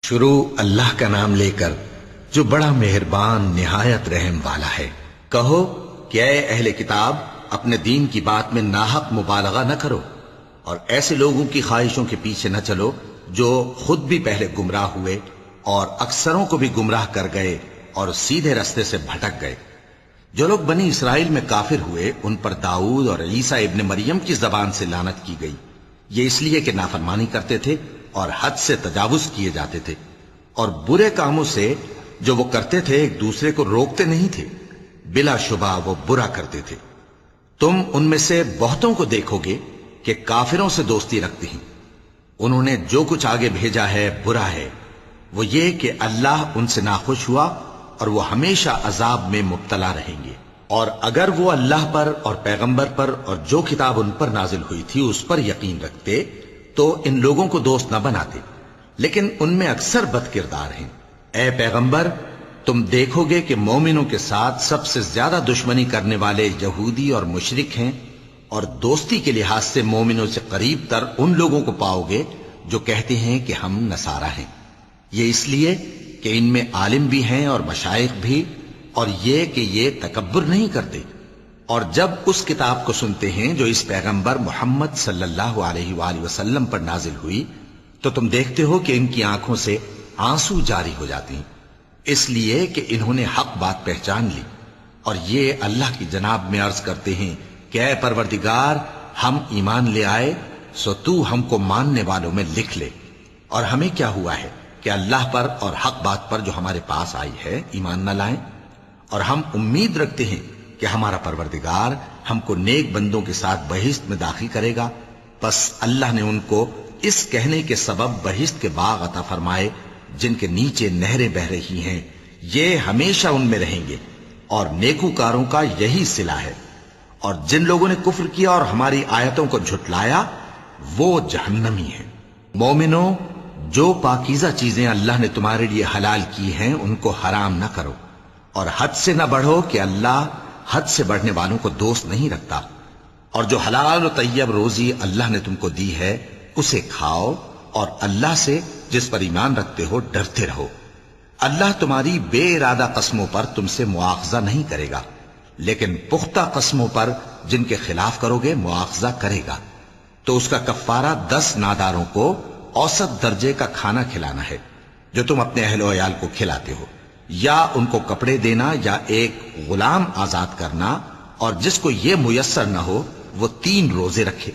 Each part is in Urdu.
شروع اللہ کا نام لے کر جو بڑا مہربان نہایت رحم والا ہے۔ کہو کہ اے اہل کتاب، اپنے دین کی بات میں ناحق مبالغہ نہ کرو اور ایسے لوگوں کی خواہشوں کے پیچھے نہ چلو جو خود بھی پہلے گمراہ ہوئے اور اکثروں کو بھی گمراہ کر گئے اور سیدھے رستے سے بھٹک گئے۔ جو لوگ بنی اسرائیل میں کافر ہوئے ان پر داؤد اور عیسیٰ ابن مریم کی زبان سے لعنت کی گئی، یہ اس لیے کہ نافرمانی کرتے تھے اور حد سے تجاوز کیے جاتے تھے، اور برے کاموں سے جو وہ کرتے تھے ایک دوسرے کو روکتے نہیں تھے، بلا شبہ وہ برا کرتے تھے۔ تم ان میں سے بہتوں کو دیکھو گے کہ کافروں سے دوستی رکھتے ہیں، انہوں نے جو کچھ آگے بھیجا ہے برا ہے، وہ یہ کہ اللہ ان سے ناخوش ہوا اور وہ ہمیشہ عذاب میں مبتلا رہیں گے۔ اور اگر وہ اللہ پر اور پیغمبر پر اور جو کتاب ان پر نازل ہوئی تھی اس پر یقین رکھتے تو ان لوگوں کو دوست نہ بناتے، لیکن ان میں اکثر بد کردار ہیں۔ اے پیغمبر، تم دیکھو گے کہ مومنوں کے ساتھ سب سے زیادہ دشمنی کرنے والے یہودی اور مشرک ہیں، اور دوستی کے لحاظ سے مومنوں سے قریب تر ان لوگوں کو پاؤ گے جو کہتے ہیں کہ ہم نصارہ ہیں، یہ اس لیے کہ ان میں عالم بھی ہیں اور مشائخ بھی، اور یہ کہ یہ تکبر نہیں کرتے۔ اور جب اس کتاب کو سنتے ہیں جو اس پیغمبر محمد صلی اللہ علیہ وآلہ وسلم پر نازل ہوئی تو تم دیکھتے ہو کہ ان کی آنکھوں سے آنسو جاری ہو جاتے ہیں، اس لیے کہ انہوں نے حق بات پہچان لی، اور یہ اللہ کی جناب میں عرض کرتے ہیں کہ اے پروردگار، ہم ایمان لے آئے سو تو ہم کو ماننے والوں میں لکھ لے۔ اور ہمیں کیا ہوا ہے کہ اللہ پر اور حق بات پر جو ہمارے پاس آئی ہے ایمان نہ لائیں، اور ہم امید رکھتے ہیں کہ ہمارا پروردگار ہم کو نیک بندوں کے ساتھ بہشت میں داخل کرے گا۔ پس اللہ نے ان کو اس کہنے کے سبب بہشت کے باغ عطا فرمائے جن کے نیچے نہریں بہ رہی ہیں، یہ ہمیشہ ان میں رہیں گے، اور نیکوکاروں کا یہی صلہ ہے۔ اور جن لوگوں نے کفر کیا اور ہماری آیتوں کو جھٹلایا وہ جہنمی ہیں۔ مومنوں، جو پاکیزہ چیزیں اللہ نے تمہارے لیے حلال کی ہیں ان کو حرام نہ کرو، اور حد سے نہ بڑھو کہ اللہ حد سے بڑھنے والوں کو دوست نہیں رکھتا۔ اور جو حلال و طیب روزی اللہ نے تم کو دی ہے اسے کھاؤ، اور اللہ سے جس پر ایمان رکھتے ہو ڈرتے رہو۔ اللہ تمہاری بے ارادہ قسموں پر تم سے مواخذہ نہیں کرے گا، لیکن پختہ قسموں پر جن کے خلاف کرو گے مواخذہ کرے گا۔ تو اس کا کفارہ 10 ناداروں کو اوسط درجے کا کھانا کھلانا ہے جو تم اپنے اہل و عیال کو کھلاتے ہو، یا ان کو کپڑے دینا یا ایک غلام آزاد کرنا، اور جس کو یہ میسر نہ ہو وہ 3 روزے رکھے۔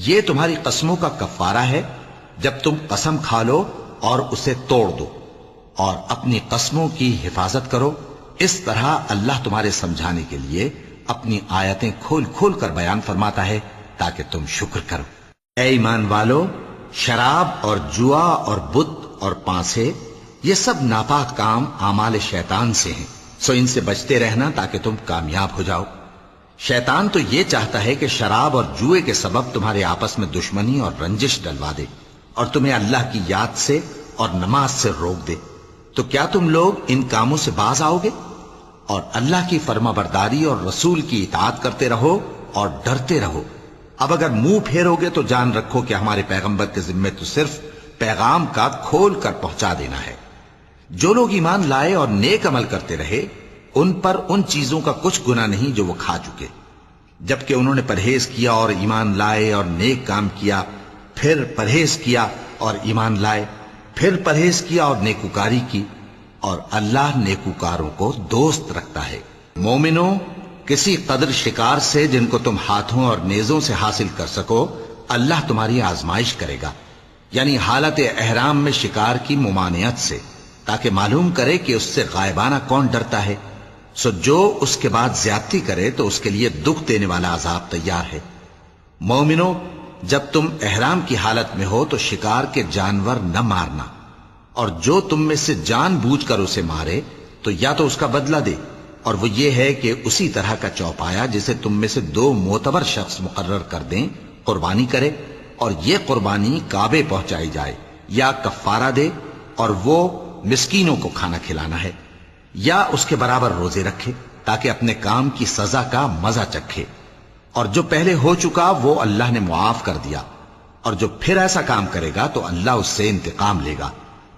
یہ تمہاری قسموں کا کفارہ ہے جب تم قسم کھا لو اور اسے توڑ دو، اور اپنی قسموں کی حفاظت کرو۔ اس طرح اللہ تمہارے سمجھانے کے لیے اپنی آیتیں کھول کھول کر بیان فرماتا ہے تاکہ تم شکر کرو۔ اے ایمان والو، شراب اور جوا اور بت اور پانسے یہ سب ناپاک کام اعمال شیطان سے ہیں، سو ان سے بچتے رہنا تاکہ تم کامیاب ہو جاؤ۔ شیطان تو یہ چاہتا ہے کہ شراب اور جوئے کے سبب تمہارے آپس میں دشمنی اور رنجش ڈلوا دے، اور تمہیں اللہ کی یاد سے اور نماز سے روک دے۔ تو کیا تم لوگ ان کاموں سے باز آؤ گے؟ اور اللہ کی فرما برداری اور رسول کی اطاعت کرتے رہو اور ڈرتے رہو۔ اب اگر منہ پھیرو گے تو جان رکھو کہ ہمارے پیغمبر کے ذمے تو صرف پیغام کا کھول کر پہنچا دینا ہے۔ جو لوگ ایمان لائے اور نیک عمل کرتے رہے ان پر ان چیزوں کا کچھ گناہ نہیں جو وہ کھا چکے، جبکہ انہوں نے پرہیز کیا اور ایمان لائے اور نیک کام کیا، پھر پرہیز کیا اور ایمان لائے، پھر پرہیز کیا اور نیکوکاری کی، اور اللہ نیکوکاروں کو دوست رکھتا ہے۔ مومنوں، کسی قدر شکار سے جن کو تم ہاتھوں اور نیزوں سے حاصل کر سکو اللہ تمہاری آزمائش کرے گا، یعنی حالت احرام میں شکار کی ممانعت سے، تاکہ معلوم کرے کہ اس سے غائبانہ کون ڈرتا ہے۔ سو جو اس کے بعد زیادتی کرے تو اس کے لیے دکھ دینے والا عذاب تیار ہے۔ مومنوں، جب تم احرام کی حالت میں ہو تو شکار کے جانور نہ مارنا، اور جو تم میں سے جان بوجھ کر اسے مارے تو یا تو اس کا بدلہ دے، اور وہ یہ ہے کہ اسی طرح کا چوپایا جسے تم میں سے 2 معتبر شخص مقرر کر دیں قربانی کرے، اور یہ قربانی کعبے پہنچائی جائے، یا کفارہ دے اور وہ مسکینوں کو کھانا کھلانا ہے، یا اس کے برابر روزے رکھے تاکہ اپنے کام کی سزا کا مزہ چکھے۔ اور جو پہلے ہو چکا وہ اللہ نے معاف کر دیا، اور جو پھر ایسا کام کرے گا تو اللہ اس سے انتقام لے گا،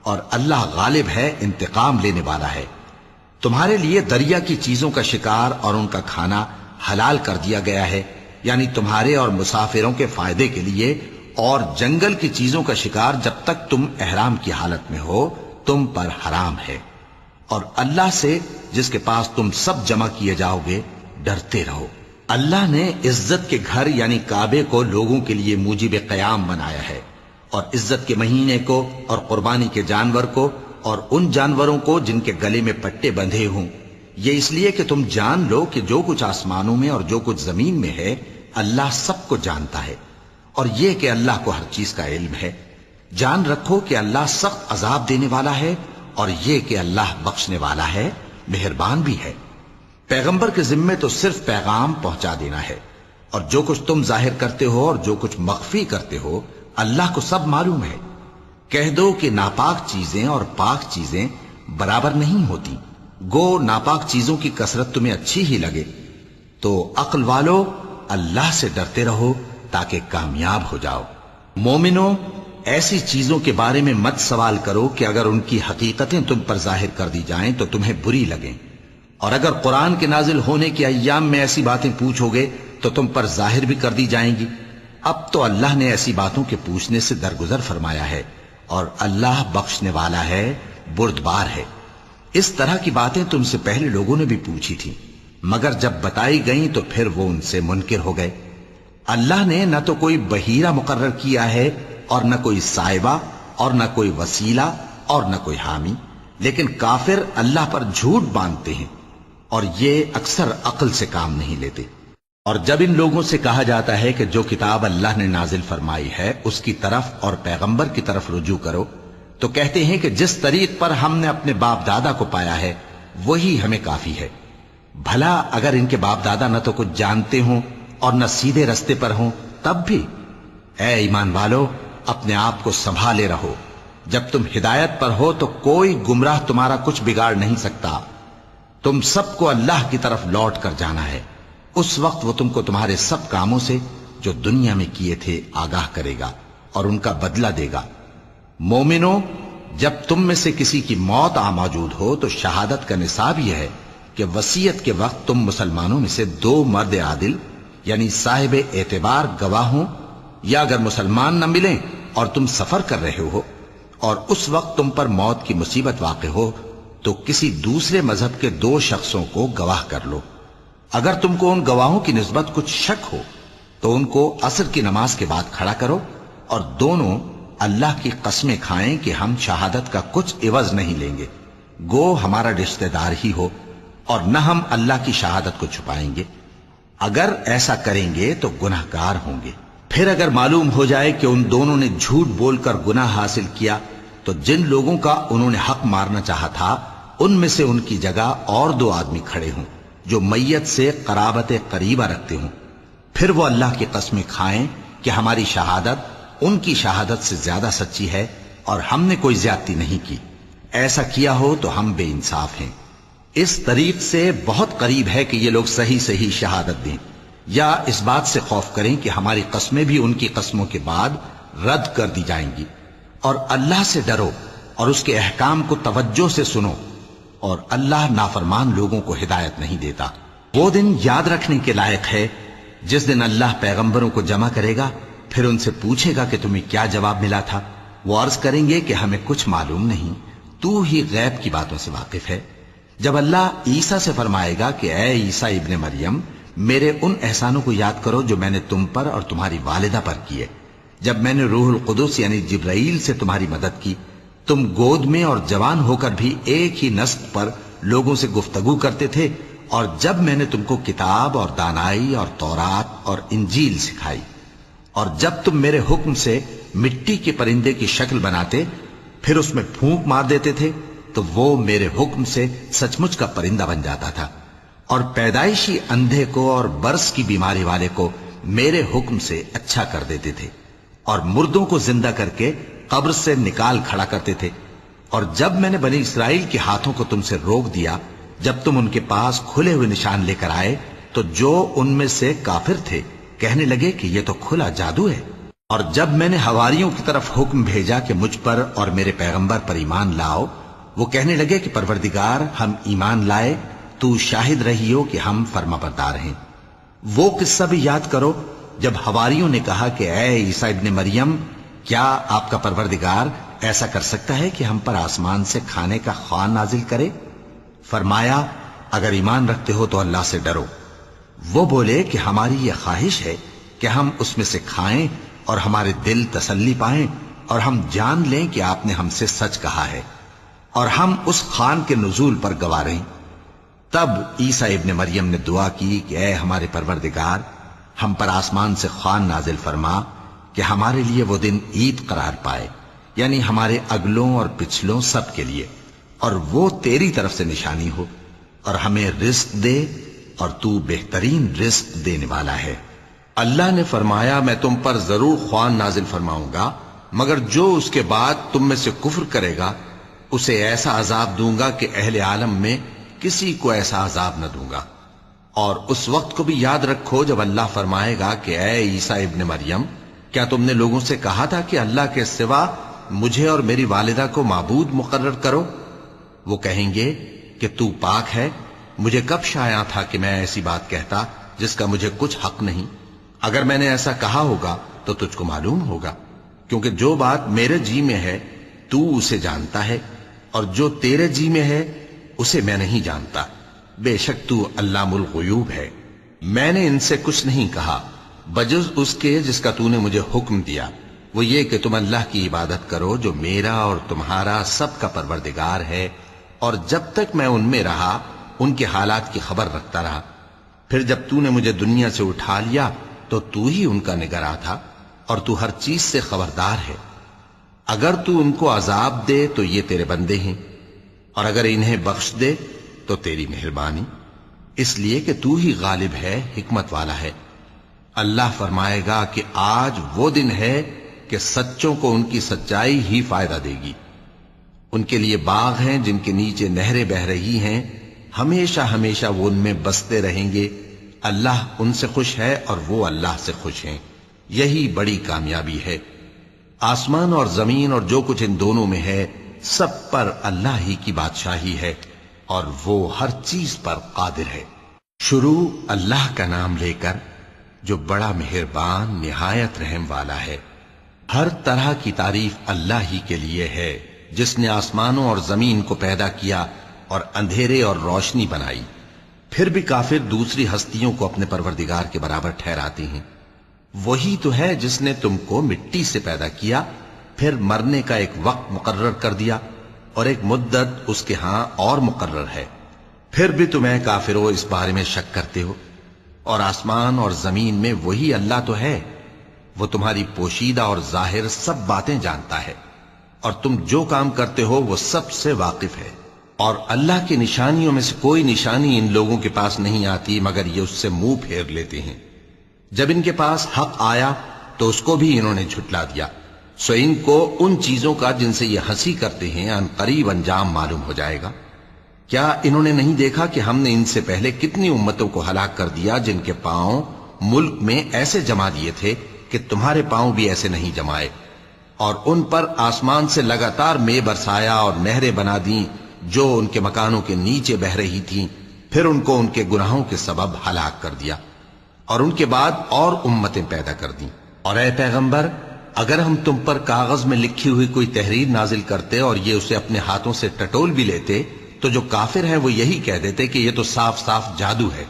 اور اللہ غالب ہے، انتقام لینے والا ہے۔ تمہارے لیے دریا کی چیزوں کا شکار اور ان کا کھانا حلال کر دیا گیا ہے، یعنی تمہارے اور مسافروں کے فائدے کے لیے، اور جنگل کی چیزوں کا شکار جب تک تم احرام کی حالت میں ہو تم پر حرام ہے۔ اور اللہ سے جس کے پاس تم سب جمع کیے جاؤ گے ڈرتے رہو۔ اللہ نے عزت کے گھر یعنی کعبے کو لوگوں کے لیے موجب قیام بنایا ہے، اور عزت کے مہینے کو اور قربانی کے جانور کو اور ان جانوروں کو جن کے گلے میں پٹے بندھے ہوں، یہ اس لیے کہ تم جان لو کہ جو کچھ آسمانوں میں اور جو کچھ زمین میں ہے اللہ سب کو جانتا ہے، اور یہ کہ اللہ کو ہر چیز کا علم ہے۔ جان رکھو کہ اللہ سخت عذاب دینے والا ہے، اور یہ کہ اللہ بخشنے والا ہے، مہربان بھی ہے۔ پیغمبر کے ذمے تو صرف پیغام پہنچا دینا ہے، اور جو کچھ تم ظاہر کرتے ہو اور جو کچھ مخفی کرتے ہو اللہ کو سب معلوم ہے۔ کہہ دو کہ ناپاک چیزیں اور پاک چیزیں برابر نہیں ہوتی، گو ناپاک چیزوں کی کثرت تمہیں اچھی ہی لگے، تو عقل والو اللہ سے ڈرتے رہو تاکہ کامیاب ہو جاؤ۔ مومنو، ایسی چیزوں کے بارے میں مت سوال کرو کہ اگر ان کی حقیقتیں تم پر ظاہر کر دی جائیں تو تمہیں بری لگیں، اور اگر قرآن کے نازل ہونے کے ایام میں ایسی باتیں پوچھو گے تو تم پر ظاہر بھی کر دی جائیں گی۔ اب تو اللہ نے ایسی باتوں کے پوچھنے سے درگزر فرمایا ہے، اور اللہ بخشنے والا ہے، بردبار ہے۔ اس طرح کی باتیں تم سے پہلے لوگوں نے بھی پوچھی تھی، مگر جب بتائی گئیں تو پھر وہ ان سے منکر ہو گئے۔ اللہ نے نہ تو کوئی بحیرہ مقرر کیا ہے اور نہ کوئی سائبہ اور نہ کوئی وسیلہ اور نہ کوئی حامی، لیکن کافر اللہ پر جھوٹ باندھتے ہیں، اور یہ اکثر عقل سے کام نہیں لیتے۔ اور جب ان لوگوں سے کہا جاتا ہے کہ جو کتاب اللہ نے نازل فرمائی ہے اس کی طرف اور پیغمبر کی طرف رجوع کرو، تو کہتے ہیں کہ جس طریق پر ہم نے اپنے باپ دادا کو پایا ہے وہی ہمیں کافی ہے۔ بھلا اگر ان کے باپ دادا نہ تو کچھ جانتے ہوں اور نہ سیدھے رستے پر ہوں تب بھی؟ اے ایمان والو، اپنے آپ کو سنبھالے رہو، جب تم ہدایت پر ہو تو کوئی گمراہ تمہارا کچھ بگاڑ نہیں سکتا۔ تم سب کو اللہ کی طرف لوٹ کر جانا ہے، اس وقت وہ تم کو تمہارے سب کاموں سے جو دنیا میں کیے تھے آگاہ کرے گا اور ان کا بدلہ دے گا۔ مومنو، جب تم میں سے کسی کی موت آ موجود ہو تو شہادت کا نصاب یہ ہے کہ وصیت کے وقت تم مسلمانوں میں سے 2 مرد عادل یعنی صاحب اعتبار گواہ ہوں، یا اگر مسلمان نہ ملیں اور تم سفر کر رہے ہو اور اس وقت تم پر موت کی مصیبت واقع ہو تو کسی دوسرے مذہب کے 2 شخصوں کو گواہ کر لو۔ اگر تم کو ان گواہوں کی نسبت کچھ شک ہو تو ان کو عصر کی نماز کے بعد کھڑا کرو، اور دونوں اللہ کی قسمیں کھائیں کہ ہم شہادت کا کچھ عوض نہیں لیں گے، گو ہمارا رشتہ دار ہی ہو، اور نہ ہم اللہ کی شہادت کو چھپائیں گے۔ اگر ایسا کریں گے تو گناہ گار ہوں گے۔ پھر اگر معلوم ہو جائے کہ ان دونوں نے جھوٹ بول کر گناہ حاصل کیا تو جن لوگوں کا انہوں نے حق مارنا چاہا تھا ان میں سے ان کی جگہ اور 2 آدمی کھڑے ہوں جو میت سے قرابت قریبہ رکھتے ہوں، پھر وہ اللہ کی قسمیں کھائیں کہ ہماری شہادت ان کی شہادت سے زیادہ سچی ہے اور ہم نے کوئی زیادتی نہیں کی۔ ایسا کیا ہو تو ہم بے انصاف ہیں۔ اس طریق سے بہت قریب ہے کہ یہ لوگ صحیح شہادت دیں، یا اس بات سے خوف کریں کہ ہماری قسمیں بھی ان کی قسموں کے بعد رد کر دی جائیں گی۔ اور اللہ سے ڈرو اور اس کے احکام کو توجہ سے سنو، اور اللہ نافرمان لوگوں کو ہدایت نہیں دیتا۔ وہ دن یاد رکھنے کے لائق ہے جس دن اللہ پیغمبروں کو جمع کرے گا، پھر ان سے پوچھے گا کہ تمہیں کیا جواب ملا تھا۔ وہ عرض کریں گے کہ ہمیں کچھ معلوم نہیں، تو ہی غیب کی باتوں سے واقف ہے۔ جب اللہ عیسیٰ سے فرمائے گا کہ اے عیسیٰ ابن مریم، میرے ان احسانوں کو یاد کرو جو میں نے تم پر اور تمہاری والدہ پر کیے، جب میں نے روح القدس یعنی جبرائیل سے تمہاری مدد کی، تم گود میں اور جوان ہو کر بھی ایک ہی نسق پر لوگوں سے گفتگو کرتے تھے، اور جب میں نے تم کو کتاب اور دانائی اور تورات اور انجیل سکھائی، اور جب تم میرے حکم سے مٹی کے پرندے کی شکل بناتے پھر اس میں پھونک مار دیتے تھے تو وہ میرے حکم سے سچ مچ کا پرندہ بن جاتا تھا، اور پیدائشی اندھے کو اور برس کی بیماری والے کو میرے حکم سے اچھا کر دیتے تھے، اور مردوں کو زندہ کر کے قبر سے نکال کھڑا کرتے تھے۔ اور جب میں نے بنی اسرائیل کے ہاتھوں کو تم سے روک دیا، جب تم ان کے پاس کھلے ہوئے نشان لے کر آئے، تو جو ان میں سے کافر تھے کہنے لگے کہ یہ تو کھلا جادو ہے۔ اور جب میں نے حواریوں کی طرف حکم بھیجا کہ مجھ پر اور میرے پیغمبر پر ایمان لاؤ، وہ کہنے لگے کہ پروردگار ہم ایمان لائے، تو شاہد رہی ہو کہ ہم فرما بردار ہیں۔ وہ قصہ بھی یاد کرو جب حواریوں نے کہا کہ اے عیسیٰ ابن مریم، کیا آپ کا پروردگار ایسا کر سکتا ہے کہ ہم پر آسمان سے کھانے کا خوان نازل کرے؟ فرمایا اگر ایمان رکھتے ہو تو اللہ سے ڈرو۔ وہ بولے کہ ہماری یہ خواہش ہے کہ ہم اس میں سے کھائیں اور ہمارے دل تسلی پائیں اور ہم جان لیں کہ آپ نے ہم سے سچ کہا ہے اور ہم اس خوان کے نزول پر گواہ رہیں۔ تب عیسیٰ ابن مریم نے دعا کی کہ اے ہمارے پروردگار، ہم پر آسمان سے خوان نازل فرما کہ ہمارے لیے وہ دن عید قرار پائے، یعنی ہمارے اگلوں اور پچھلوں سب کے لیے، اور وہ تیری طرف سے نشانی ہو، اور ہمیں رزق دے اور تو بہترین رزق دینے والا ہے۔ اللہ نے فرمایا میں تم پر ضرور خوان نازل فرماؤں گا، مگر جو اس کے بعد تم میں سے کفر کرے گا اسے ایسا عذاب دوں گا کہ اہل عالم میں کسی کو ایسا عذاب نہ دوں گا۔ اور اس وقت کو بھی یاد رکھو جب اللہ فرمائے گا کہ اے عیسیٰ ابن مریم، کیا تم نے لوگوں سے کہا تھا کہ اللہ کے سوا مجھے اور میری والدہ کو معبود مقرر کرو؟ وہ کہیں گے کہ تو پاک ہے، مجھے کب شایع تھا کہ میں ایسی بات کہتا جس کا مجھے کچھ حق نہیں۔ اگر میں نے ایسا کہا ہوگا تو تجھ کو معلوم ہوگا، کیونکہ جو بات میرے جی میں ہے تو اسے جانتا ہے، اور جو تیرے جی میں ہے اسے میں نہیں جانتا۔ بے شک تو علام الغیوب ہے۔ میں نے ان سے کچھ نہیں کہا بجز اس کے جس کا تو نے مجھے حکم دیا، وہ یہ کہ تم اللہ کی عبادت کرو جو میرا اور تمہارا سب کا پروردگار ہے، اور جب تک میں ان میں رہا ان کے حالات کی خبر رکھتا رہا۔ پھر جب تو نے مجھے دنیا سے اٹھا لیا تو تو ہی ان کا نگراں تھا، اور تو ہر چیز سے خبردار ہے۔ اگر تو ان کو عذاب دے تو یہ تیرے بندے ہیں، اور اگر انہیں بخش دے تو تیری مہربانی، اس لیے کہ تو ہی غالب ہے، حکمت والا ہے۔ اللہ فرمائے گا کہ آج وہ دن ہے کہ سچوں کو ان کی سچائی ہی فائدہ دے گی۔ ان کے لیے باغ ہیں جن کے نیچے نہریں بہہ رہی ہیں، ہمیشہ ہمیشہ وہ ان میں بستے رہیں گے۔ اللہ ان سے خوش ہے اور وہ اللہ سے خوش ہیں، یہی بڑی کامیابی ہے۔ آسمان اور زمین اور جو کچھ ان دونوں میں ہے سب پر اللہ ہی کی بادشاہی ہے، اور وہ ہر چیز پر قادر ہے۔ شروع اللہ کا نام لے کر جو بڑا مہربان نہایت رحم والا ہے۔ ہر طرح کی تعریف اللہ ہی کے لیے ہے جس نے آسمانوں اور زمین کو پیدا کیا اور اندھیرے اور روشنی بنائی۔ پھر بھی کافر دوسری ہستیوں کو اپنے پروردگار کے برابر ٹھہراتے ہیں۔ وہی تو ہے جس نے تم کو مٹی سے پیدا کیا، پھر مرنے کا ایک وقت مقرر کر دیا اور ایک مدت اس کے ہاں اور مقرر ہے۔ پھر بھی تمہیں کافروں اس بارے میں شک کرتے ہو، اور آسمان اور زمین میں وہی اللہ تو ہے، وہ تمہاری پوشیدہ اور ظاہر سب باتیں جانتا ہے، اور تم جو کام کرتے ہو وہ سب سے واقف ہے۔ اور اللہ کی نشانیوں میں سے کوئی نشانی ان لوگوں کے پاس نہیں آتی مگر یہ اس سے منہ پھیر لیتے ہیں۔ جب ان کے پاس حق آیا تو اس کو بھی انہوں نے جھٹلا دیا، سو ان کو ان چیزوں کا جن سے یہ ہنسی کرتے ہیں ان قریب انجام معلوم ہو جائے گا۔ کیا انہوں نے نہیں دیکھا کہ ہم نے ان سے پہلے کتنی امتوں کو ہلاک کر دیا جن کے پاؤں ملک میں ایسے جما دیے تھے کہ تمہارے پاؤں بھی ایسے نہیں جمائے، اور ان پر آسمان سے لگاتار مے برسایا اور نہریں بنا دیں جو ان کے مکانوں کے نیچے بہ رہی تھیں، پھر ان کو ان کے گناہوں کے سبب ہلاک کر دیا، اور ان کے بعد اور امتیں پیدا کر دیں۔ اور اے پیغمبر، اگر ہم تم پر کاغذ میں لکھی ہوئی کوئی تحریر نازل کرتے اور یہ اسے اپنے ہاتھوں سے ٹٹول بھی لیتے تو جو کافر ہیں وہ یہی کہہ دیتے کہ یہ تو صاف صاف جادو ہے،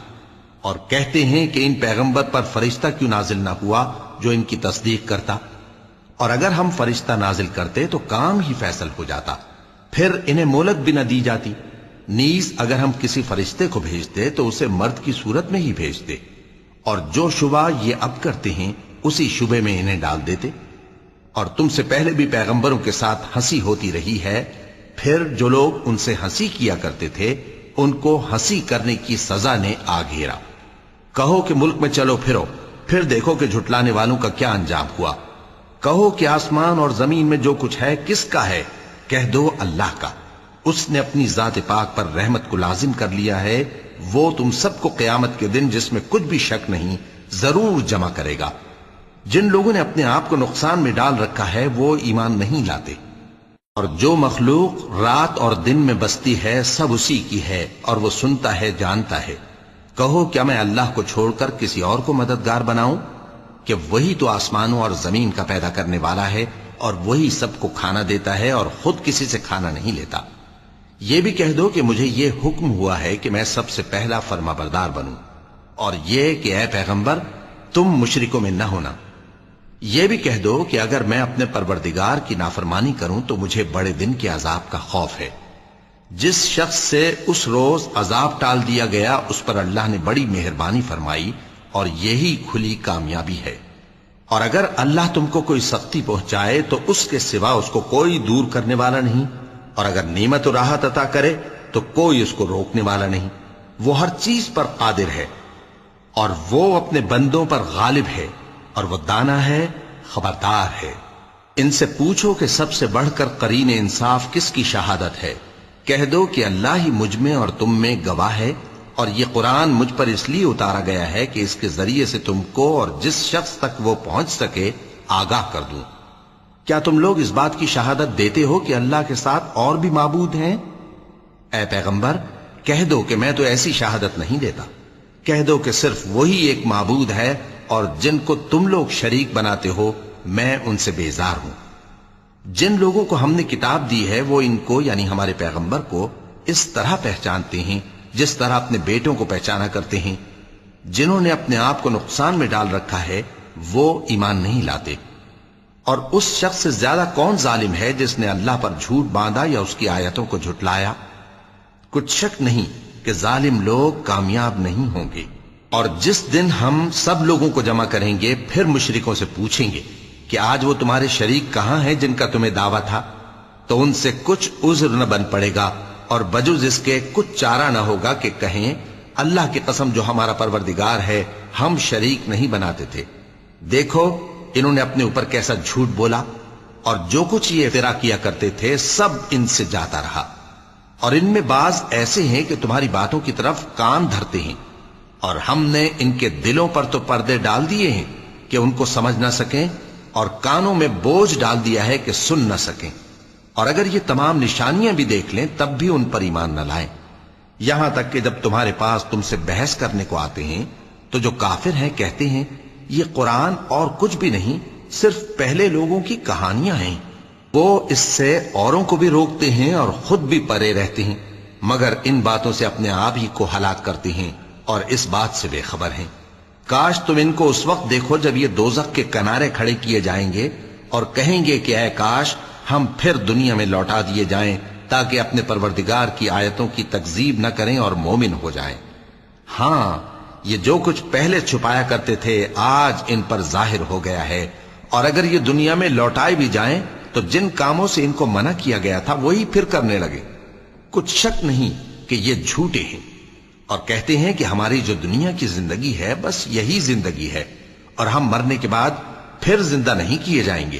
اور کہتے ہیں کہ ان پیغمبر پر فرشتہ کیوں نازل نہ ہوا جو ان کی تصدیق کرتا، اور اگر ہم فرشتہ نازل کرتے تو کام ہی فیصل ہو جاتا، پھر انہیں مہلت بھی نہ دی جاتی۔ نیز اگر ہم کسی فرشتے کو بھیجتے تو اسے مرد کی صورت میں ہی بھیجتے، اور جو شبہ یہ اب کرتے ہیں اسی شبے میں انہیں ڈال دیتے۔ اور تم سے پہلے بھی پیغمبروں کے ساتھ ہنسی ہوتی رہی ہے، پھر جو لوگ ان سے ہنسی کیا کرتے تھے ان کو ہنسی کرنے کی سزا نے آ گھیرا۔ کہو کہ ملک میں چلو پھرو، پھر دیکھو کہ جھٹلانے والوں کا کیا انجام ہوا۔ کہو کہ آسمان اور زمین میں جو کچھ ہے کس کا ہے؟ کہہ دو اللہ کا۔ اس نے اپنی ذات پاک پر رحمت کو لازم کر لیا ہے، وہ تم سب کو قیامت کے دن جس میں کچھ بھی شک نہیں ضرور جمع کرے گا۔ جن لوگوں نے اپنے آپ کو نقصان میں ڈال رکھا ہے وہ ایمان نہیں لاتے، اور جو مخلوق رات اور دن میں بستی ہے سب اسی کی ہے، اور وہ سنتا ہے جانتا ہے۔ کہو کیا میں اللہ کو چھوڑ کر کسی اور کو مددگار بناؤں؟ کہ وہی تو آسمانوں اور زمین کا پیدا کرنے والا ہے، اور وہی سب کو کھانا دیتا ہے اور خود کسی سے کھانا نہیں لیتا۔ یہ بھی کہہ دو کہ مجھے یہ حکم ہوا ہے کہ میں سب سے پہلا فرما بردار بنوں، اور یہ کہ اے پیغمبر تم مشرکوں میں نہ ہونا۔ یہ بھی کہہ دو کہ اگر میں اپنے پروردگار کی نافرمانی کروں تو مجھے بڑے دن کے عذاب کا خوف ہے۔ جس شخص سے اس روز عذاب ٹال دیا گیا اس پر اللہ نے بڑی مہربانی فرمائی، اور یہی کھلی کامیابی ہے۔ اور اگر اللہ تم کو کوئی سختی پہنچائے تو اس کے سوا اس کو کوئی دور کرنے والا نہیں، اور اگر نعمت و راحت عطا کرے تو کوئی اس کو روکنے والا نہیں۔ وہ ہر چیز پر قادر ہے، اور وہ اپنے بندوں پر غالب ہے، اور وہ دانا ہے، خبردار ہے۔ ان سے پوچھو کہ سب سے بڑھ کر قرین انصاف کس کی شہادت ہے؟ کہہ دو کہ اللہ ہی مجھ میں اور تم میں گواہ ہے، اور یہ قرآن مجھ پر اس لیے اتارا گیا ہے کہ اس کے ذریعے سے تم کو اور جس شخص تک وہ پہنچ سکے آگاہ کر دوں۔ کیا تم لوگ اس بات کی شہادت دیتے ہو کہ اللہ کے ساتھ اور بھی معبود ہیں؟ اے پیغمبر کہہ دو کہ میں تو ایسی شہادت نہیں دیتا۔ کہہ دو کہ صرف وہی ایک معبود ہے، اور جن کو تم لوگ شریک بناتے ہو میں ان سے بیزار ہوں۔ جن لوگوں کو ہم نے کتاب دی ہے وہ ان کو یعنی ہمارے پیغمبر کو اس طرح پہچانتے ہیں جس طرح اپنے بیٹوں کو پہچانا کرتے ہیں۔ جنہوں نے اپنے آپ کو نقصان میں ڈال رکھا ہے وہ ایمان نہیں لاتے۔ اور اس شخص سے زیادہ کون ظالم ہے جس نے اللہ پر جھوٹ باندھا یا اس کی آیتوں کو جھٹلایا؟ کچھ شک نہیں کہ ظالم لوگ کامیاب نہیں ہوں گے۔ اور جس دن ہم سب لوگوں کو جمع کریں گے پھر مشرکوں سے پوچھیں گے کہ آج وہ تمہارے شریک کہاں ہیں جن کا تمہیں دعویٰ تھا، تو ان سے کچھ عذر نہ بن پڑے گا، اور بجز اس کے کچھ چارہ نہ ہوگا کہ کہیں اللہ کی قسم جو ہمارا پروردگار ہے ہم شریک نہیں بناتے تھے۔ دیکھو انہوں نے اپنے اوپر کیسا جھوٹ بولا، اور جو کچھ یہ افترا کیا کرتے تھے سب ان سے جاتا رہا۔ اور ان میں بعض ایسے ہیں کہ تمہاری باتوں کی طرف کان دھرتے ہیں، اور ہم نے ان کے دلوں پر تو پردے ڈال دیے ہیں کہ ان کو سمجھ نہ سکیں، اور کانوں میں بوجھ ڈال دیا ہے کہ سن نہ سکیں۔ اور اگر یہ تمام نشانیاں بھی دیکھ لیں تب بھی ان پر ایمان نہ لائیں، یہاں تک کہ جب تمہارے پاس تم سے بحث کرنے کو آتے ہیں تو جو کافر ہیں کہتے ہیں یہ قرآن اور کچھ بھی نہیں، صرف پہلے لوگوں کی کہانیاں ہیں۔ وہ اس سے اوروں کو بھی روکتے ہیں اور خود بھی پرے رہتے ہیں، مگر ان باتوں سے اپنے آپ ہی کو ہلاک کرتے ہیں اور اس بات سے بے خبر ہیں۔ کاش تم ان کو اس وقت دیکھو جب یہ دوزخ کے کنارے کھڑے کیے جائیں گے اور کہیں گے کہ اے کاش ہم پھر دنیا میں لوٹا دیے جائیں تاکہ اپنے پروردگار کی آیتوں کی تکذیب نہ کریں اور مومن ہو جائیں۔ ہاں یہ جو کچھ پہلے چھپایا کرتے تھے آج ان پر ظاہر ہو گیا ہے، اور اگر یہ دنیا میں لوٹائے بھی جائیں تو جن کاموں سے ان کو منع کیا گیا تھا وہی پھر کرنے لگے۔ کچھ شک نہیں کہ یہ جھوٹے ہیں، اور کہتے ہیں کہ ہماری جو دنیا کی زندگی ہے بس یہی زندگی ہے، اور ہم مرنے کے بعد پھر زندہ نہیں کیے جائیں گے۔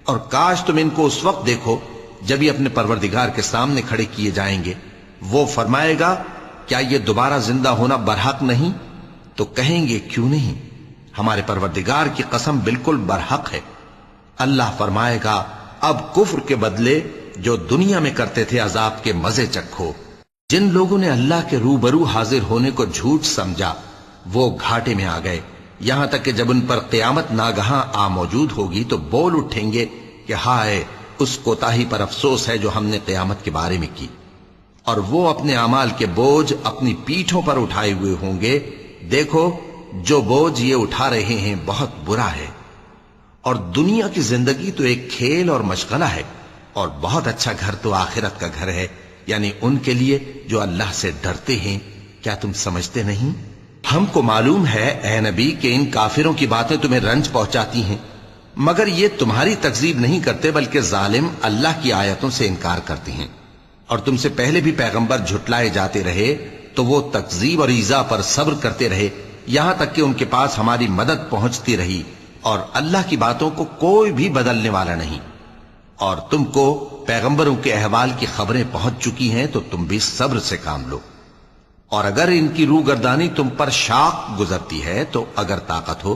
اور کاش تم ان کو اس وقت دیکھو جب یہ اپنے پروردگار کے سامنے کھڑے کیے جائیں گے، وہ فرمائے گا کیا یہ دوبارہ زندہ ہونا برحق نہیں؟ تو کہیں گے کیوں نہیں، ہمارے پروردگار کی قسم بالکل برحق ہے۔ اللہ فرمائے گا اب کفر کے بدلے جو دنیا میں کرتے تھے عذاب کے مزے چکھو۔ جن لوگوں نے اللہ کے روبرو حاضر ہونے کو جھوٹ سمجھا وہ گھاٹے میں آ گئے، یہاں تک کہ جب ان پر قیامت ناگہاں آ موجود ہوگی تو بول اٹھیں گے کہ ہائے اس کوتاہی پر افسوس ہے جو ہم نے قیامت کے بارے میں کی، اور وہ اپنے اعمال کے بوجھ اپنی پیٹھوں پر اٹھائے ہوئے ہوں گے۔ دیکھو جو بوجھ یہ اٹھا رہے ہیں بہت برا ہے، اور دنیا کی زندگی تو ایک کھیل اور مشغلہ ہے، اور بہت اچھا گھر تو آخرت کا گھر ہے، یعنی ان کے لیے جو اللہ سے ڈرتے ہیں۔ کیا تم سمجھتے نہیں؟ ہم کو معلوم ہے اے نبی کہ ان کافروں کی باتیں تمہیں رنج پہنچاتی ہیں، مگر یہ تمہاری تکذیب نہیں کرتے بلکہ ظالم اللہ کی آیتوں سے انکار کرتے ہیں۔ اور تم سے پہلے بھی پیغمبر جھٹلائے جاتے رہے تو وہ تکذیب اور ایذا پر صبر کرتے رہے، یہاں تک کہ ان کے پاس ہماری مدد پہنچتی رہی، اور اللہ کی باتوں کو کوئی بھی بدلنے والا نہیں۔ اور تم کو پیغمبروں کے احوال کی خبریں پہنچ چکی ہیں تو تم بھی صبر سے کام لو۔ اور اگر ان کی روگردانی تم پر شاق گزرتی ہے تو اگر طاقت ہو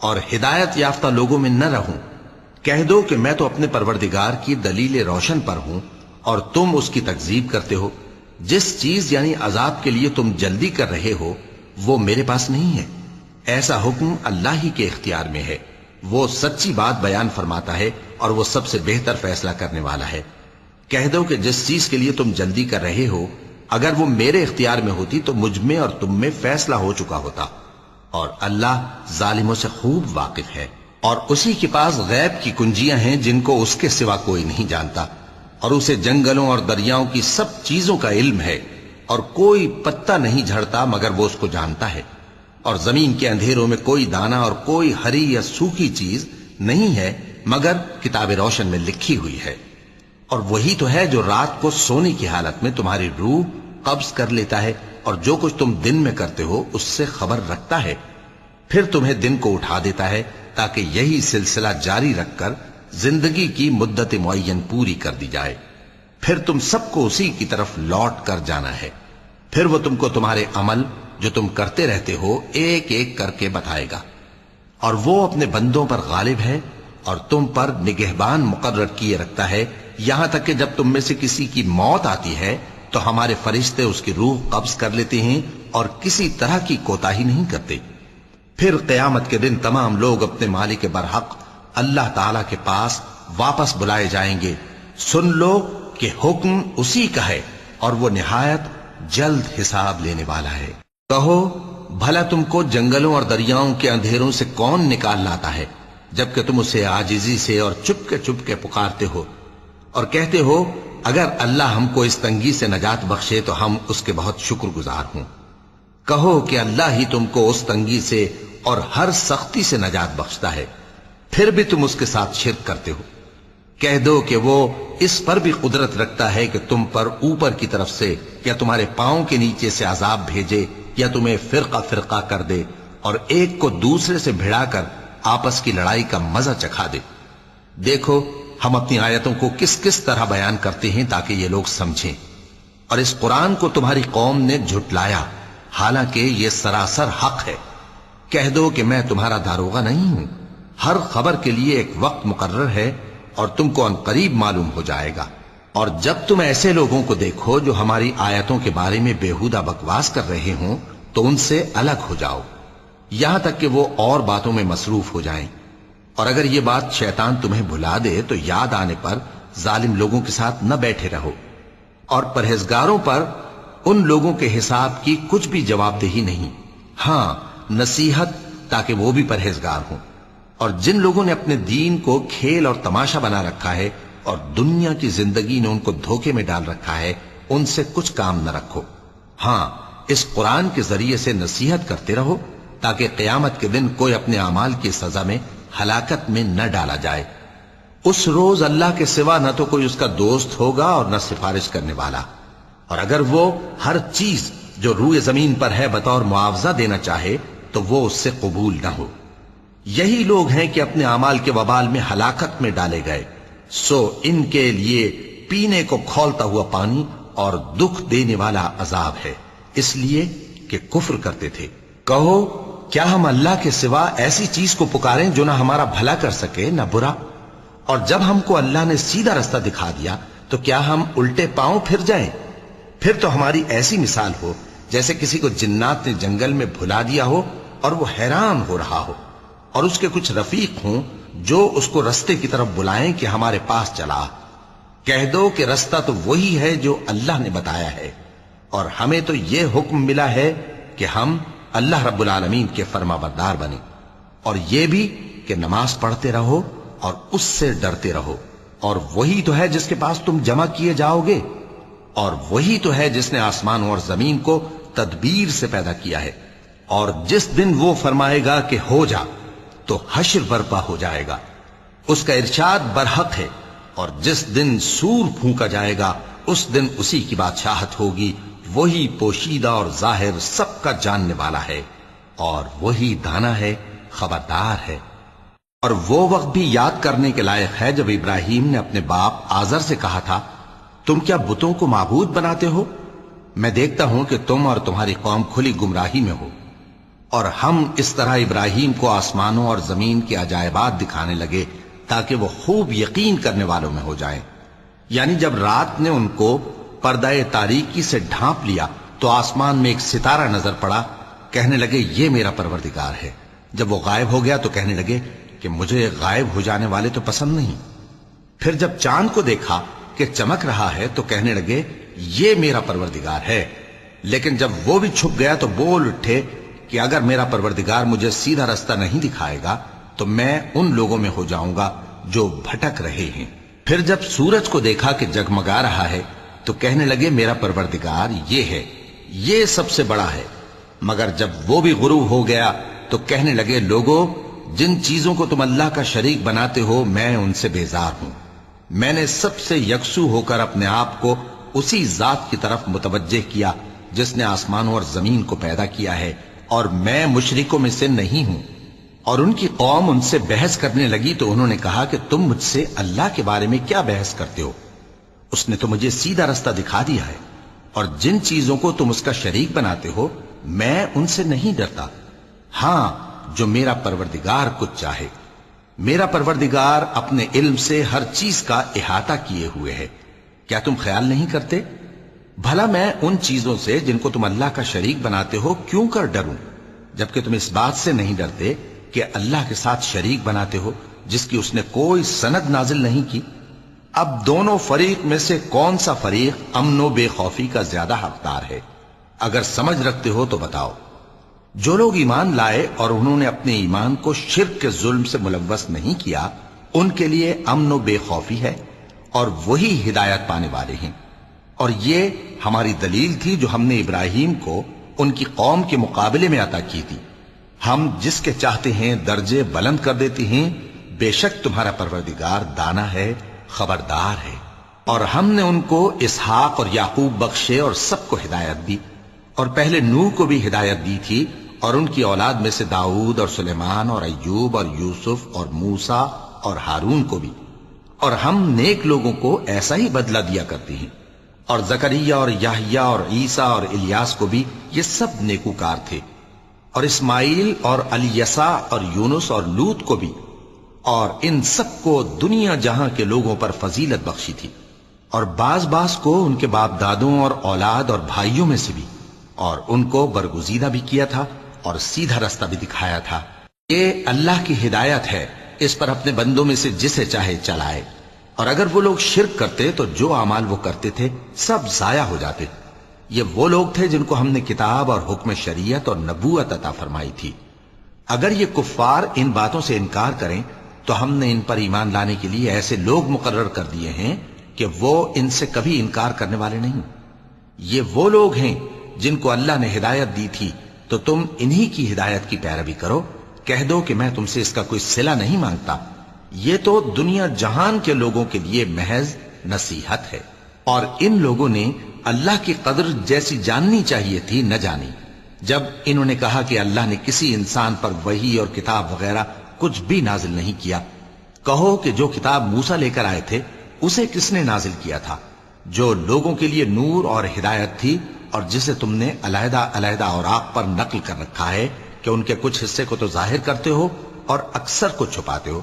اور ہدایت یافتہ لوگوں میں نہ رہوں؟ کہہ دو کہ میں تو اپنے پروردگار کی دلیل روشن پر ہوں اور تم اس کی تکذیب کرتے ہو۔ جس چیز یعنی عذاب کے لیے تم جلدی کر رہے ہو وہ میرے پاس نہیں ہے، ایسا حکم اللہ ہی کے اختیار میں ہے۔ وہ سچی بات بیان فرماتا ہے اور وہ سب سے بہتر فیصلہ کرنے والا ہے۔ کہہ دو کہ جس چیز کے لیے تم جلدی کر رہے ہو اگر وہ میرے اختیار میں ہوتی تو مجھ میں اور تم میں فیصلہ ہو چکا ہوتا، اور اللہ ظالموں سے خوب واقف ہے۔ اور اسی کے پاس غیب کی کنجیاں ہیں جن کو اس کے سوا کوئی نہیں جانتا، اور اسے جنگلوں اور دریاؤں کی سب چیزوں کا علم ہے، اور کوئی پتا نہیں جھڑتا مگر وہ اس کو جانتا ہے، اور زمین کے اندھیروں میں کوئی دانہ اور کوئی ہری یا سوکھی چیز نہیں ہے مگر کتاب روشن میں لکھی ہوئی ہے۔ اور وہی تو ہے جو رات کو سونے کی حالت میں تمہاری روح قبض کر لیتا ہے اور جو کچھ تم دن میں کرتے ہو اس سے خبر رکھتا ہے، پھر تمہیں دن کو اٹھا دیتا ہے تاکہ یہی سلسلہ جاری رکھ کر زندگی کی مدت معین پوری کر دی جائے، پھر تم سب کو اسی کی طرف لوٹ کر جانا ہے، پھر وہ تم کو تمہارے عمل جو تم کرتے رہتے ہو ایک ایک کر کے بتائے گا، اور وہ اپنے بندوں پر غالب ہے اور تم پر نگہبان مقرر کیے رکھتا ہے، یہاں تک کہ جب تم میں سے کسی کی موت آتی ہے تو ہمارے فرشتے اس کی روح قبض کر لیتے ہیں اور کسی طرح کی کوتاہی نہیں کرتے۔ پھر قیامت کے دن تمام لوگ اپنے مالک برحق اللہ تعالی کے پاس واپس بلائے جائیں گے۔ سن لو کہ حکم اسی کا ہے اور وہ نہایت جلد حساب لینے والا ہے۔ کہو بھلا تم کو جنگلوں اور دریاؤں کے اندھیروں سے کون نکال لاتا ہے جبکہ تم اسے عاجزی سے اور چپ کے پکارتے ہو اور کہتے ہو اگر اللہ ہم کو اس تنگی سے نجات بخشے تو ہم اس کے بہت شکر گزار ہوں۔ کہو کہ اللہ ہی تم کو اس تنگی سے اور ہر سختی سے نجات بخشتا ہے، پھر بھی تم اس کے ساتھ شرک کرتے ہو۔ کہہ دو کہ وہ اس پر بھی قدرت رکھتا ہے کہ تم پر اوپر کی طرف سے یا تمہارے پاؤں کے نیچے سے عذاب بھیجے یا تمہیں فرقہ فرقہ کر دے اور ایک کو دوسرے سے بھڑا کر آپس کی لڑائی کا مزہ چکھا دے۔ دیکھو ہم اپنی آیتوں کو کس کس طرح بیان کرتے ہیں تاکہ یہ لوگ سمجھیں، اور اس قرآن کو تمہاری قوم نے جھٹلایا حالانکہ یہ سراسر حق ہے۔ کہہ دو کہ میں تمہارا داروغہ نہیں ہوں، ہر خبر کے لیے ایک وقت مقرر ہے اور تم کو عنقریب معلوم ہو جائے گا۔ اور جب تم ایسے لوگوں کو دیکھو جو ہماری آیتوں کے بارے میں بےہودہ بکواس کر رہے ہوں تو ان سے الگ ہو جاؤ یہاں تک کہ وہ اور باتوں میں مصروف ہو جائیں، اور اگر یہ بات شیطان تمہیں بھلا دے تو یاد آنے پر ظالم لوگوں کے ساتھ نہ بیٹھے رہو، اور پرہیزگاروں پر ان لوگوں کے حساب کی کچھ بھی جواب دہی نہیں، ہاں نصیحت تاکہ وہ بھی پرہیزگار ہوں۔ اور جن لوگوں نے اپنے دین کو کھیل اور تماشا بنا رکھا ہے اور دنیا کی زندگی نے ان کو دھوکے میں ڈال رکھا ہے ان سے کچھ کام نہ رکھو، ہاں اس قرآن کے ذریعے سے نصیحت کرتے رہو تاکہ قیامت کے دن کوئی اپنے اعمال کی سزا میں ہلاکت میں نہ ڈالا جائے۔ اس روز اللہ کے سوا نہ تو کوئی اس کا دوست ہوگا اور نہ سفارش کرنے والا، اور اگر وہ ہر چیز جو روئے زمین پر ہے بطور معاوضہ دینا چاہے تو وہ اس سے قبول نہ ہو۔ یہی لوگ ہیں کہ اپنے اعمال کے وبال میں ہلاکت میں ڈالے گئے، سو ان کے لیے پینے کو کھولتا ہوا پانی اور دکھ دینے والا عذاب ہے، اس لیے کہ کفر کرتے تھے۔ کہو کیا ہم اللہ کے سوا ایسی چیز کو پکاریں جو نہ ہمارا بھلا کر سکے نہ برا؟ اور جب ہم کو اللہ نے سیدھا رستہ دکھا دیا تو کیا ہم الٹے پاؤں پھر جائیں؟ پھر تو ہماری ایسی مثال ہو جیسے کسی کو جنات نے جنگل میں بھلا دیا ہو اور وہ حیران ہو رہا ہو، اور اس کے کچھ رفیق ہوں جو اس کو رستے کی طرف بلائیں کہ ہمارے پاس چلا۔ کہہ دو کہ رستہ تو وہی ہے جو اللہ نے بتایا ہے، اور ہمیں تو یہ حکم ملا ہے کہ ہم اللہ رب العالمین کے فرما بردار بنیں، اور یہ بھی کہ نماز پڑھتے رہو اور اس سے ڈرتے رہو، اور وہی تو ہے جس کے پاس تم جمع کیے جاؤ گے، اور وہی تو ہے جس نے آسمانوں اور زمین کو تدبیر سے پیدا کیا ہے، اور جس دن وہ فرمائے گا کہ ہو جا تو حشر برپا ہو جائے گا، اس کا ارشاد برحق ہے، اور جس دن سور پھونکا جائے گا اس دن اسی کی بادشاہت ہوگی، وہی پوشیدہ اور ظاہر سب کا جاننے والا ہے، اور وہی دانا ہے خبردار ہے۔ اور وہ وقت بھی یاد کرنے کے لائق ہے جب ابراہیم نے اپنے باپ آزر سے کہا تھا تم کیا بتوں کو معبود بناتے ہو؟ میں دیکھتا ہوں کہ تم اور تمہاری قوم کھلی گمراہی میں ہو۔ اور ہم اس طرح ابراہیم کو آسمانوں اور زمین کے عجائبات دکھانے لگے تاکہ وہ خوب یقین کرنے والوں میں ہو جائیں۔ یعنی جب رات نے ان کو پردہ تاریکی سے ڈھانپ لیا تو آسمان میں ایک ستارہ نظر پڑا، کہنے لگے یہ میرا پروردگار ہے۔ جب وہ غائب ہو گیا تو کہنے لگے کہ مجھے غائب ہو جانے والے تو پسند نہیں۔ پھر جب چاند کو دیکھا کہ چمک رہا ہے تو کہنے لگے یہ میرا پروردگار ہے۔ لیکن جب وہ بھی چھپ گیا تو بول اٹھے کہ اگر میرا پروردگار مجھے سیدھا رستہ نہیں دکھائے گا تو میں ان لوگوں میں ہو جاؤں گا جو بھٹک رہے ہیں۔ پھر جب سورج کو دیکھا کہ جگمگا رہا ہے تو کہنے لگے میرا پروردگار یہ ہے، یہ سب سے بڑا ہے۔ مگر جب وہ بھی غروب ہو گیا تو کہنے لگے لوگو، جن چیزوں کو تم اللہ کا شریک بناتے ہو میں ان سے بیزار ہوں۔ میں نے سب سے یکسو ہو کر اپنے آپ کو اسی ذات کی طرف متوجہ کیا جس نے آسمانوں اور زمین کو پیدا کیا ہے، اور میں مشرکوں میں سے نہیں ہوں۔ اور ان کی قوم ان سے بحث کرنے لگی تو انہوں نے کہا کہ تم مجھ سے اللہ کے بارے میں کیا بحث کرتے ہو؟ اس نے تو مجھے سیدھا رستہ دکھا دیا ہے، اور جن چیزوں کو تم اس کا شریک بناتے ہو میں ان سے نہیں ڈرتا، ہاں جو میرا پروردگار کچھ چاہے۔ میرا پروردگار اپنے علم سے ہر چیز کا احاطہ کیے ہوئے ہے۔ کیا تم خیال نہیں کرتے؟ بھلا میں ان چیزوں سے جن کو تم اللہ کا شریک بناتے ہو کیوں کر ڈروں، جبکہ تم اس بات سے نہیں ڈرتے کہ اللہ کے ساتھ شریک بناتے ہو جس کی اس نے کوئی سند نازل نہیں کی۔ اب دونوں فریق میں سے کون سا فریق امن و بے خوفی کا زیادہ حقدار ہے؟ اگر سمجھ رکھتے ہو تو بتاؤ۔ جو لوگ ایمان لائے اور انہوں نے اپنے ایمان کو شرک کے ظلم سے ملوث نہیں کیا، ان کے لیے امن و بے خوفی ہے، اور وہی ہدایت پانے والے ہیں۔ اور یہ ہماری دلیل تھی جو ہم نے ابراہیم کو ان کی قوم کے مقابلے میں عطا کی تھی۔ ہم جس کے چاہتے ہیں درجے بلند کر دیتے ہیں، بے شک تمہارا پروردگار دانا ہے، خبردار ہے۔ اور ہم نے ان کو اسحاق اور یعقوب بخشے اور سب کو ہدایت دی، اور پہلے نوح کو بھی ہدایت دی تھی، اور ان کی اولاد میں سے داؤد اور سلیمان اور ایوب اور یوسف اور موسیٰ اور ہارون کو بھی۔ اور ہم نیک لوگوں کو ایسا ہی بدلہ دیا کرتے ہیں۔ اور زکریا اور یحییٰ اور عیسیٰ اور الیاس کو بھی، یہ سب نیکوکار تھے۔ اور اسماعیل اور الیسع اور یونس اور لوط کو بھی، اور ان سب کو دنیا جہاں کے لوگوں پر فضیلت بخشی تھی، اور بعض کو ان کے باپ دادوں اور اولاد اور بھائیوں میں سے بھی، اور ان کو برگزیدہ بھی کیا تھا اور سیدھا رستہ بھی دکھایا تھا۔ یہ اللہ کی ہدایت ہے، اس پر اپنے بندوں میں سے جسے چاہے چلائے۔ اور اگر وہ لوگ شرک کرتے تو جو اعمال وہ کرتے تھے سب ضائع ہو جاتے۔ یہ وہ لوگ تھے جن کو ہم نے کتاب اور حکم شریعت اور نبوت عطا فرمائی تھی۔ اگر یہ کفار ان باتوں سے انکار کریں تو ہم نے ان پر ایمان لانے کے لیے ایسے لوگ مقرر کر دیے ہیں کہ وہ ان سے کبھی انکار کرنے والے نہیں۔ یہ وہ لوگ ہیں جن کو اللہ نے ہدایت دی تھی، تو تم انہی کی ہدایت کی پیروی کرو۔ کہہ دو کہ میں تم سے اس کا کوئی صلہ نہیں مانگتا، یہ تو دنیا جہان کے لوگوں کے لیے محض نصیحت ہے۔ اور ان لوگوں نے اللہ کی قدر جیسی جاننی چاہیے تھی نہ جانی۔ جب انہوں نے کہا کہ اللہ نے کسی انسان پر وحی اور کتاب وغیرہ کچھ بھی نازل نہیں کیا، کہو کہ جو کتاب موسیٰ لے کر آئے تھے اسے کس نے نازل کیا تھا، جو لوگوں کے لیے نور اور ہدایت تھی، اور جسے تم نے علیحدہ علیحدہ اوراق پر نقل کر رکھا ہے کہ ان کے کچھ حصے کو تو ظاہر کرتے ہو اور اکثر کو چھپاتے ہو۔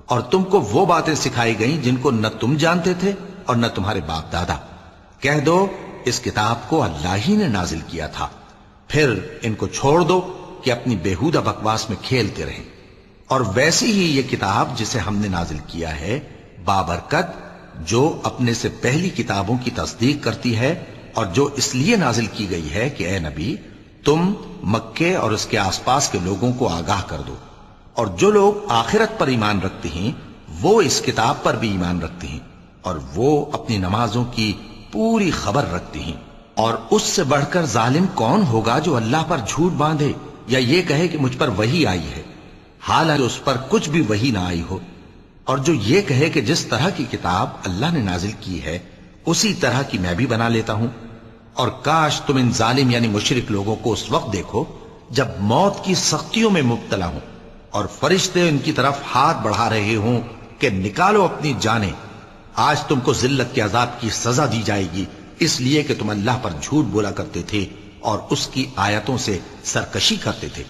اور تم کو وہ باتیں سکھائی گئیں جن کو نہ تم جانتے تھے اور نہ تمہارے باپ دادا۔ کہہ دو اس کتاب کو اللہ ہی نے نازل کیا تھا، پھر ان کو چھوڑ دو کہ اپنی بیہودہ بکواس میں کھیلتے رہیں۔ اور ویسی ہی یہ کتاب جسے ہم نے نازل کیا ہے بابرکت، جو اپنے سے پہلی کتابوں کی تصدیق کرتی ہے، اور جو اس لیے نازل کی گئی ہے کہ اے نبی تم مکے اور اس کے آس پاس کے لوگوں کو آگاہ کر دو۔ اور جو لوگ آخرت پر ایمان رکھتے ہیں وہ اس کتاب پر بھی ایمان رکھتے ہیں، اور وہ اپنی نمازوں کی پوری خبر رکھتے ہیں۔ اور اس سے بڑھ کر ظالم کون ہوگا جو اللہ پر جھوٹ باندھے یا یہ کہے کہ مجھ پر وحی آئی ہے، حالانکہ اس پر کچھ بھی وحی نہ آئی ہو، اور جو یہ کہے کہ جس طرح کی کتاب اللہ نے نازل کی ہے اسی طرح کی میں بھی بنا لیتا ہوں۔ اور کاش تم ان ظالم یعنی مشرک لوگوں کو اس وقت دیکھو جب موت کی سختیوں میں مبتلا ہوں اور فرشتے ان کی طرف ہاتھ بڑھا رہے ہوں کہ نکالو اپنی جانیں، آج تم کو ذلت کے عذاب کی سزا دی جائے گی، اس لیے کہ تم اللہ پر جھوٹ بولا کرتے تھے اور اس کی آیتوں سے سرکشی کرتے تھے۔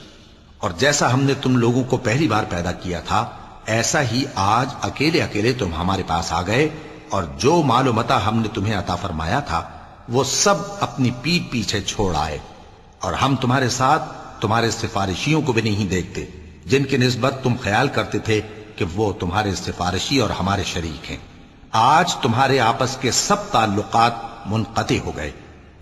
اور جیسا ہم نے تم لوگوں کو پہلی بار پیدا کیا تھا ایسا ہی آج اکیلے اکیلے تم ہمارے پاس آ گئے، اور جو مال و متاع ہم نے تمہیں عطا فرمایا تھا وہ سب اپنی پیٹھ پیچھے چھوڑ آئے، اور ہم تمہارے ساتھ تمہارے سفارشیوں کو بھی نہیں دیکھتے جن کی نسبت تم خیال کرتے تھے کہ وہ تمہارے سفارشی اور ہمارے شریک ہیں۔ آج تمہارے آپس کے سب تعلقات منقطع ہو گئے،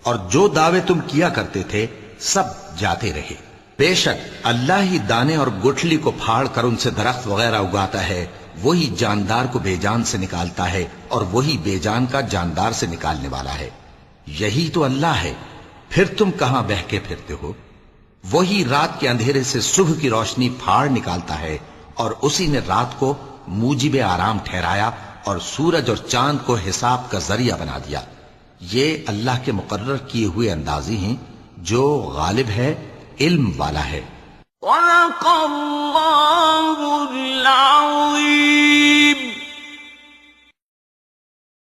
اور جو دعوے تم کیا کرتے تھے سب جاتے رہے۔ بے شک اللہ ہی دانے اور گٹھلی کو پھاڑ کر ان سے درخت وغیرہ اگاتا ہے، وہی جاندار کو بے جان سے نکالتا ہے، اور وہی بے جان کا جاندار سے نکالنے والا ہے۔ یہی تو اللہ ہے، پھر تم کہاں بہہ کے پھرتے ہو؟ وہی رات کے اندھیرے سے صبح کی روشنی پھاڑ نکالتا ہے، اور اسی نے رات کو موجب آرام ٹھہرایا اور سورج اور چاند کو حساب کا ذریعہ بنا دیا۔ یہ اللہ کے مقرر کیے ہوئے اندازی ہیں جو غالب ہے، علم والا ہے۔ صدق اللہ العظیم۔